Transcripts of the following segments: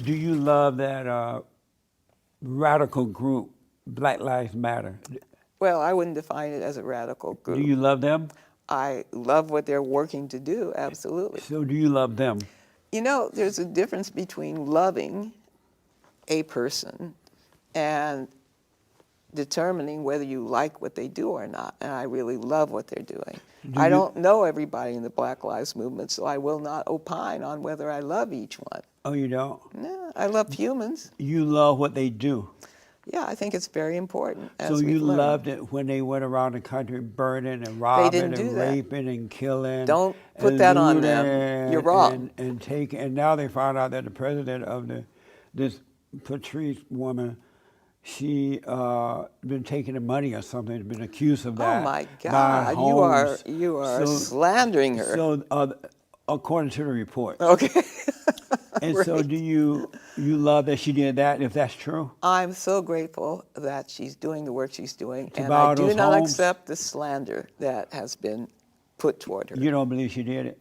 Do you love that radical group, Black Lives Matter? Well, I wouldn't define it as a radical group. Do you love them? I love what they're working to do, absolutely. So do you love them? You know, there's a difference between loving a person and determining whether you like what they do or not. And I really love what they're doing. I don't know everybody in the Black Lives Movement, so I will not opine on whether I love each one. Oh, you don't? No, I love humans. You love what they do. Yeah, I think it's very important. So you loved it when they went around the country burning and robbing and raping and killing. Don't put that on them. You're wrong. And now they found out that the president of this Patrice woman, she been taking the money or something, been accused of that. Oh my God, you are slandering her. So according to the report. Okay. And right. so do you love that she did that, if that's true? I'm so grateful that she's doing the work she's doing, and I do not accept the slander that has been put toward her. You don't believe she did it?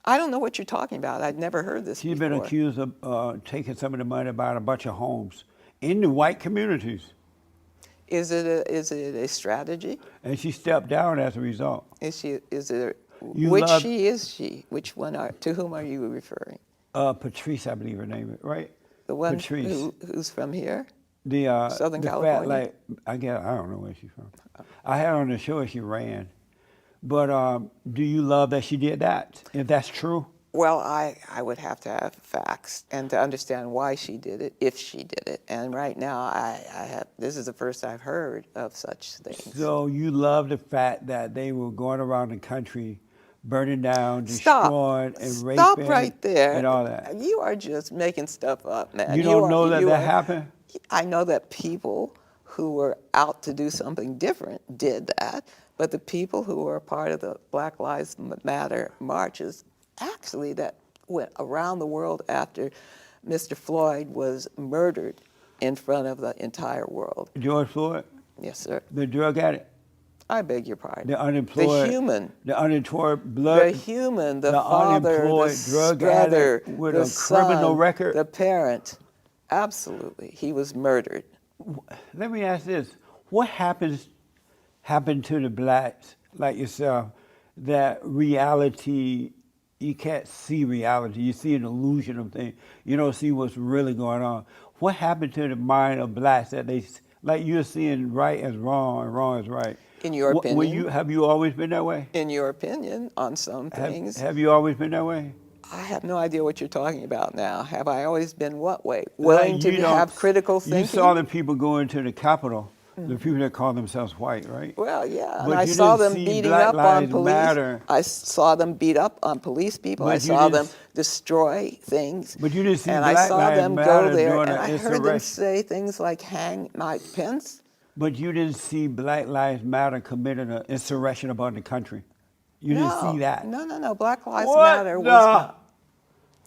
I don't know what you're talking about. I'd never heard this before. She's been accused of taking some of the money to buy a bunch of homes in the white communities. Is it a strategy? And she stepped down as a result. Is it? Is she? Which one to whom are you referring? Patrice, I believe her name is, right? The one Patrice. who's from here? Southern California? I don't know where she's from. I had her on the show and she ran. But do you love that she did that, if that's true? Well, I would have to have facts and to understand why she did it, if she did it. And right now, this is the first I've heard of such things. So you love the fact that they were going around the country burning down, destroying, and raping. Stop right there. And all that. You are just making stuff up, man. You don't know that happened? I know that people who were out to do something different did that, but the people who were a part of the Black Lives Matter marches, actually that went around the world after Mr. Floyd was murdered in front of the entire world. George Floyd? Yes, sir. The drug addict? I beg your pardon. The unemployed. The human. The unemployed blood. The human, the father, unemployed the drug brother, addict with the a son, criminal record. the parent. Absolutely. He was murdered. Let me ask this. What happened to the blacks like yourself that reality, you can't see reality. You see an illusion of things. You don't see what's really going on. What happened to the mind of blacks that they, like you're seeing right as wrong and wrong as right? In your opinion. Have you always been that way? In your opinion, on some things. Have you always been that way? I have no idea what you're talking about now. Have I always been what way? Willing to have critical thinking? You saw the people go into the Capitol, the people that call themselves white, right? Well, yeah, and But I saw them beating up on police. Matter. I saw them beat up on police people. I saw them destroy things. But you didn't see and Black I saw Lives them Matter go there, during and an I heard them insurrection. say things like "hang Mike Pence." But you didn't see Black Lives Matter committing an insurrection about the country. You didn't see that. No. Black Lives What? Matter was not.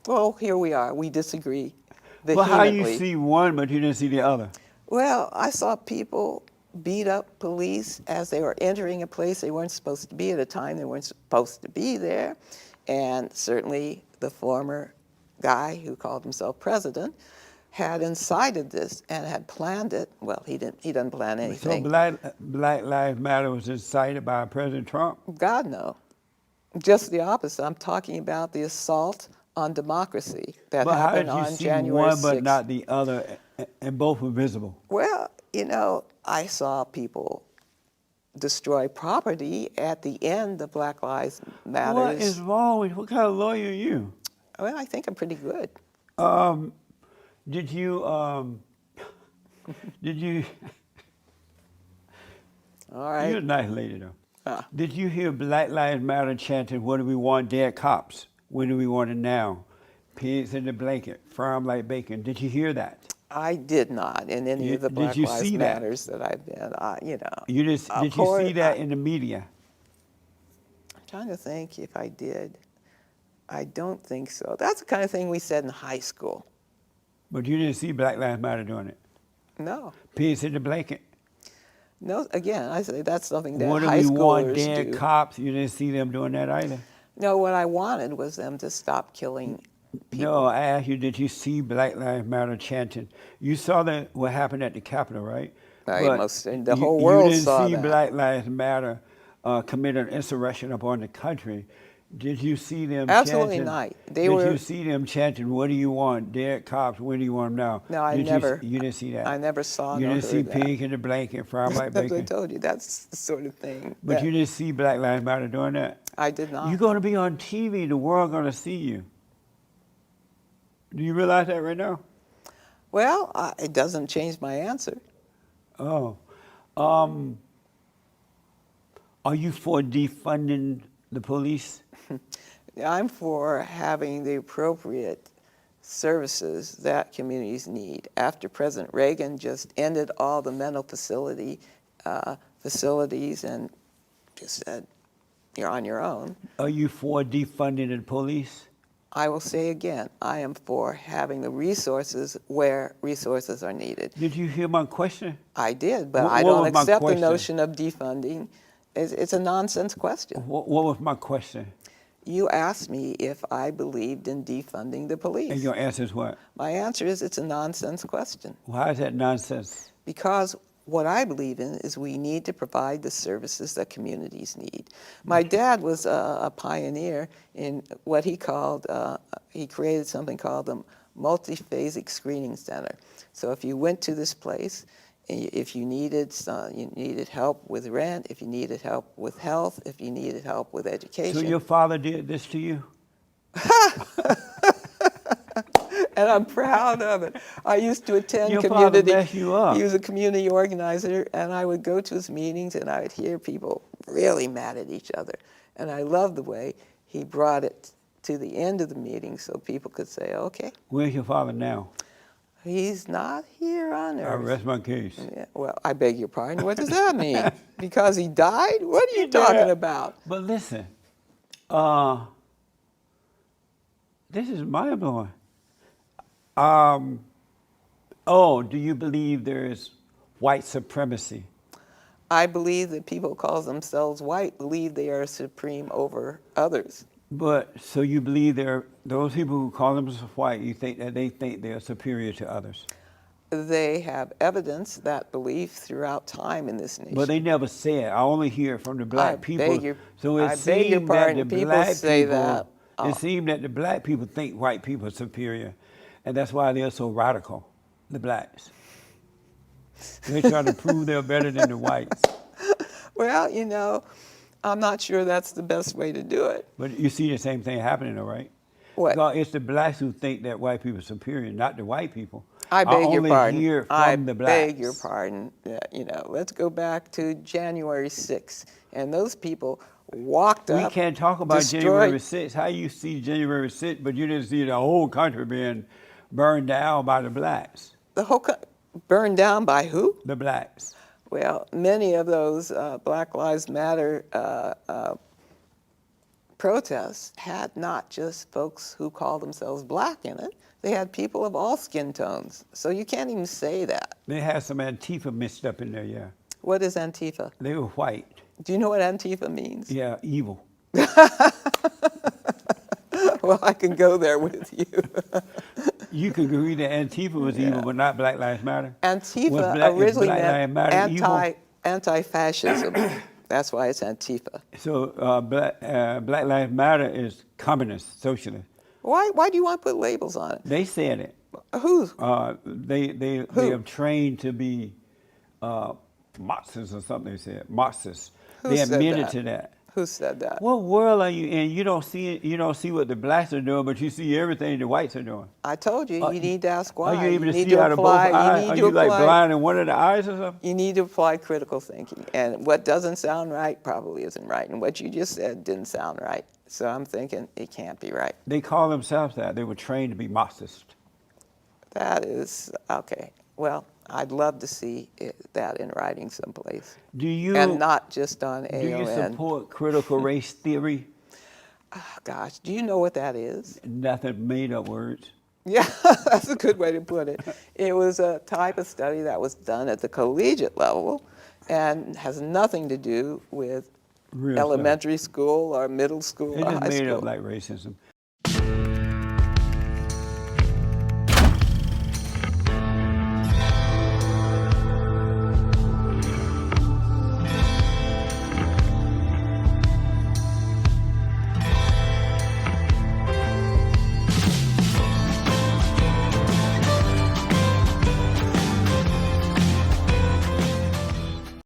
Well, here we are. We disagree Well, how vehemently. you see one, but you didn't see the other? Well, I saw people beat up police as they were entering a place they weren't supposed to be at a time they weren't supposed to be there. And certainly the former guy who called himself president had incited this and had planned it. Well, he doesn't plan anything. So Black Lives Matter was incited by President Trump? God, no. Just the opposite. I'm talking about the assault on democracy that happened on January 6th. But how did you see one but not the other, and both were visible? Well, you know, I saw people destroy property at the end of Black Lives Matter. What is wrong with, what kind of lawyer are you? Well, I think I'm pretty good. Did you, all right. You're a nice lady, though. Did you hear Black Lives Matter chanting, what do we want, dead cops? When do we want it now? Pigs in the blanket, firm like bacon. Did you hear that? I did not in any of the Black Lives Matters that I've been, you know. Did you see that in the media? I'm trying to think if I did. I don't think so. That's the kind of thing we said in high school. But you didn't see Black Lives Matter doing it? No. Pigs in the blanket? No, again, I say that's something that What high do we want, schoolers dead do. cops? You didn't see them doing that either? No, what I wanted was them to stop killing No, I asked you, did you see Black Lives Matter chanting? You saw that what happened at the Capitol, right? The whole You world didn't saw see that. Black Lives Matter commit an insurrection upon the country. Did you see them Absolutely chanting? not. Did you see them chanting, "What do you want? Dead cops, when do you want them now?" No, I Did never. You didn't see that? I never saw You nor didn't see heard that. pink in the blanket, fried white As I bacon? told you, that's the sort of thing But you that didn't see Black Lives Matter doing that? I did not. You're going to be on TV. The world going to see you. Do you realize that right now? Well, it doesn't change my answer. Oh. Are you for defunding the police? I'm for having the appropriate services that communities need. After President Reagan just ended all the mental facilities and just said, you're on your own. Are you for defunding the police? I will say again, I am for having the resources where resources are needed. Did you hear my question? I did, but What I don't was my accept the question? notion of defunding. It's a nonsense question. What was my question? You asked me if I believed in defunding the police. And your answer is what? My answer is it's a nonsense question. Why is that nonsense? Because what I believe in is we need to provide the services that communities need. My dad was a pioneer in what he called, he created something called the multiphasic screening center. So if you went to this place, if you needed help with rent, if you needed help with health, if you needed help with education. So your father did this to you? And I'm proud of it. I used to attend Your community. father messed you up. He was a community organizer, and I would go to his meetings, and I would hear people really mad at each other. And I loved the way he brought it to the end of the meeting so people could say, okay. Where's your father now? He's not here on I earth. rest my case. Yeah, well, I beg your pardon. What does that mean? Because he died? What are you talking about? But listen, this is mind-blowing. Do you believe there is white supremacy? I believe that people who call themselves white believe they are supreme over others. But so you believe those people who call themselves white, you think that they think they're superior to others? They have evidence that belief throughout time in this nation. But they never say it. I only hear it from the black people. I so beg it your seems that pardon. the People black say people, that. it seems that the black people think white people are superior, and that's why they're so radical. The blacks. They try to prove they're better than the whites. Well, you know, I'm not sure that's the best way to do it. But you see the same thing happening, though, right? What? Because it's the blacks who think that white people are superior, not the white people. I beg your only pardon. hear from I the blacks. beg your pardon. You know, let's go back to January 6th, and those people walked up. We can't talk about destroyed- January 6th. How you see January 6th, but you didn't see the whole country being burned down by the blacks? The whole burned down by who? The blacks. Well, many of those Black Lives Matter protests had not just folks who call themselves black in it. They had people of all skin tones. So you can't even say that. They had some Antifa mixed up in there, yeah. What is Antifa? They were white. Do you know what Antifa means? Yeah, evil. Well, I can go there with you. You could agree that Antifa was evil, but not Black Lives Matter? Antifa Is originally Black meant Lives Matter evil? anti-fascism. That's why it's Antifa. So Black Lives Matter is communist, socialist. Why do you want to put labels on it? They said it. Who? They have trained to be Marxists or something. They said Marxists. Who They said admitted that? to that. Who said that? What world are you in? You don't see it. You don't see what the blacks are doing, but you see everything the whites are doing. I told you, you need to ask why. Are you able to need see out of both apply, eyes? Are you like blind in one of the eyes or something? You need to apply critical thinking. And what doesn't sound right probably isn't right. And what you just said didn't sound right. So I'm thinking it can't be right. They call themselves that. They were trained to be Marxist. That is, okay. Well, I'd love to see that in writing someplace. Do you? And not just on AON. Do you support critical race theory? Oh, gosh, do you know what that is? Nothing made up words. Yeah, that's a good way to put it. It was a type of study that was done at the collegiate level and has nothing to do with Real elementary school or middle school It or just high made school. up like racism.